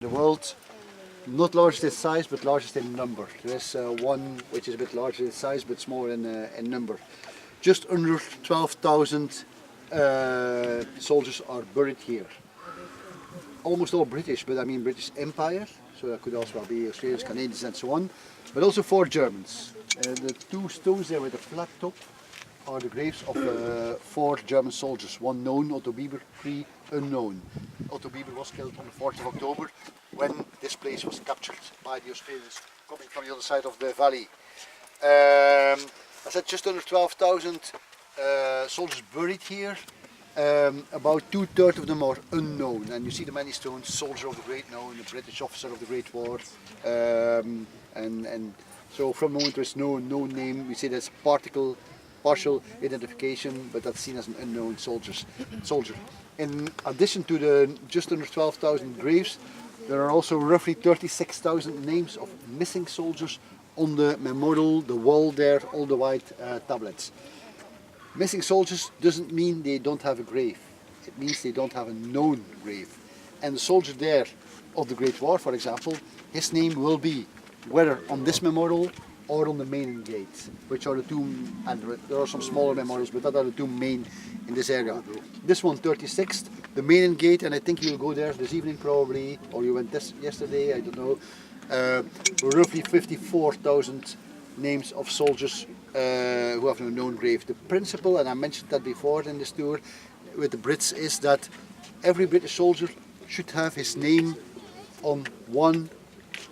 The world, not largest in size but largest in number. There is one which is a bit larger in size but smaller in number. Just under 12,000 soldiers are buried here. Almost all British, but I mean British Empire, so that could also be Australians, Canadians and so on, but also 4 Germans. The 2 stones there with a flat top are the graves of 4 German soldiers, 1 known, Otto Bieber, 3 unknown. Otto Bieber was killed on the 4th of October when this place was captured by the Australians coming from the other side of the valley. I said just under 12,000 soldiers buried here. About 2/3 of them are unknown, and you see the many stones: soldier of the Great Known, the British officer of the Great War, and so from the moment there is no name, we say there's partial identification, but that's seen as an unknown soldier. In addition to the just under 12,000 graves, there are also roughly 36,000 names of missing soldiers on the memorial, the wall there, all the white tablets. Missing soldiers doesn't mean they don't have a grave. It means they don't have a known grave. And the soldier there of the Great War, for example, his name will be whether on this memorial or on the main gate, which are the 2, and there are some smaller memorials, but that are the 2 main in this area. This one, 36th, the main gate, and I think you'll go there this evening probably, or you went yesterday, I don't know. Roughly 54,000 names of soldiers who have no known grave. The principle, and I mentioned that before in this tour with the Brits, is that every British soldier should have his name on one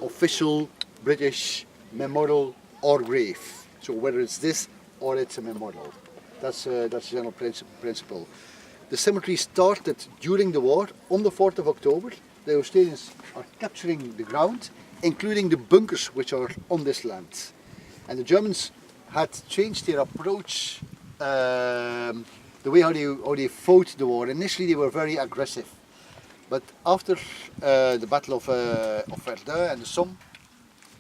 official British memorial or grave. So whether it's this or it's a memorial. That's the general principle. The cemetery started during the war on the 4th of October. The Australians are capturing the ground, including the bunkers which are on this land. And the Germans had changed their approach, the way how they fought the war. Initially they were very aggressive, but after the Battle of Verdun and the Somme,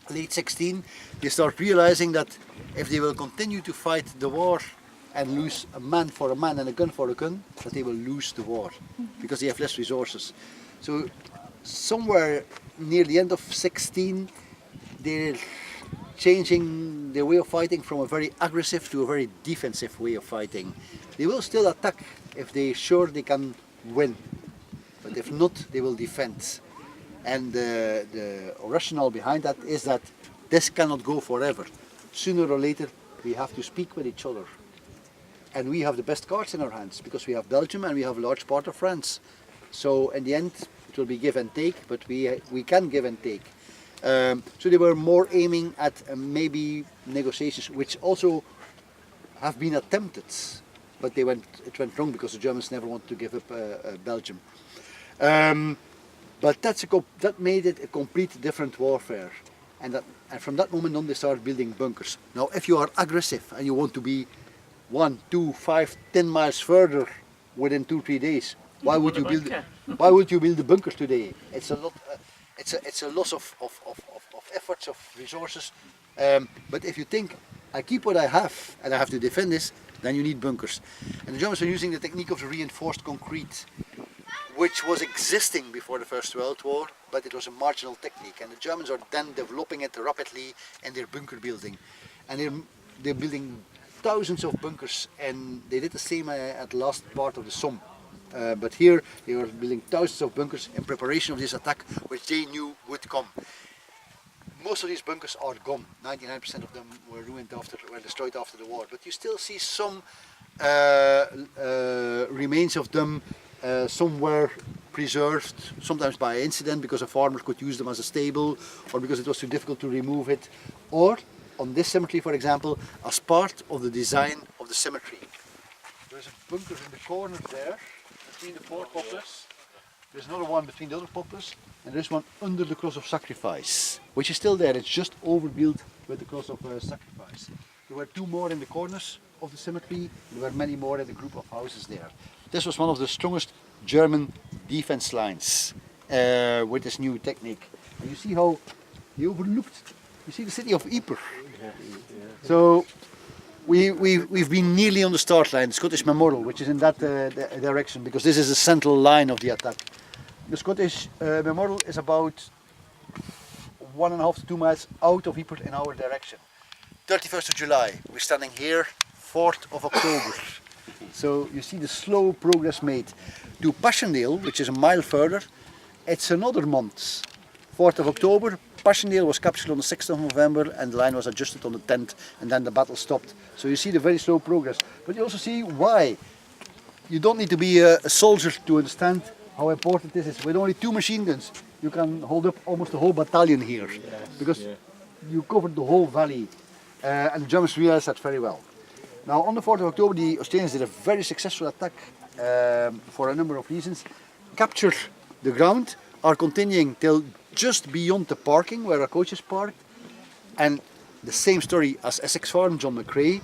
late 16, they start realizing that if they will continue to fight the war and lose a man for a man and a gun for a gun, that they will lose the war because they have less resources. So somewhere near the end of 16, they're changing their way of fighting from a very aggressive to a very defensive way of fighting. They will still attack if they're sure they can win, but if not, they will defend. And the rationale behind that is that this cannot go forever. Sooner or later we have to speak with each other. And we have the best cards in our hands because we have Belgium and we have a large part of France. So in the end it will be give and take, but we can give and take. So they were more aiming at maybe negotiations, which also have been attempted, but it went wrong because the Germans never wanted to give up Belgium. But that made it a complete different warfare, and from that moment on they started building bunkers. Now if you are aggressive and you want to be 1, 2, 5, 10 miles further within 2-3 days, why would you build the bunkers today? It's a lot. It's a loss of efforts, of resources. But if you think, I keep what I have and I have to defend this, then you need bunkers. And the Germans are using the technique of the reinforced concrete, which was existing before the First World War, but it was a marginal technique. And the Germans are then developing it rapidly in their bunker building. And they're building thousands of bunkers, and they did the same at the last part of the Somme. But here they were building thousands of bunkers in preparation of this attack, which they knew would come. Most of these bunkers are gone. 99% of them were destroyed after the war. But you still see some remains of them somewhere preserved, sometimes by incident because a farmer could use them as a stable, or because it was too difficult to remove it, or on this cemetery, for example, as part of the design of the cemetery. There's a bunker in the corner there, between the 4 poplars. There's another one between the other poplars, and there's one under the cross of sacrifice, which is still there. It's just overbuilt with the cross of sacrifice. There were 2 more in the corners of the cemetery. There were many more in the group of houses there. This was one of the strongest German defense lines with this new technique. And you see how he overlooked. You see the city of Ypres. So we've been nearly on the start line, the Scottish Memorial, which is in that direction, because this is the central line of the attack. The Scottish Memorial is about 1.5 to 2 miles out of Ypres in our direction. 31st of July, we're standing here, 4th of October. So you see the slow progress made. To Passchendaele, which is a mile further, it's another month. 4th of October, Passchendaele was captured on the 6th of November and the line was adjusted on the 10th and then the battle stopped. So you see the very slow progress. But you also see why. You don't need to be a soldier to understand how important this is. With only 2 machine guns, you can hold up almost the whole battalion here. Because you covered the whole valley. And the Germans realized that very well. Now on the 4th of October the Australians did a very successful attack for a number of reasons. Captured the ground, are continuing till just beyond the parking where our coach is parked. And the same story as Essex Farm, John McCrae.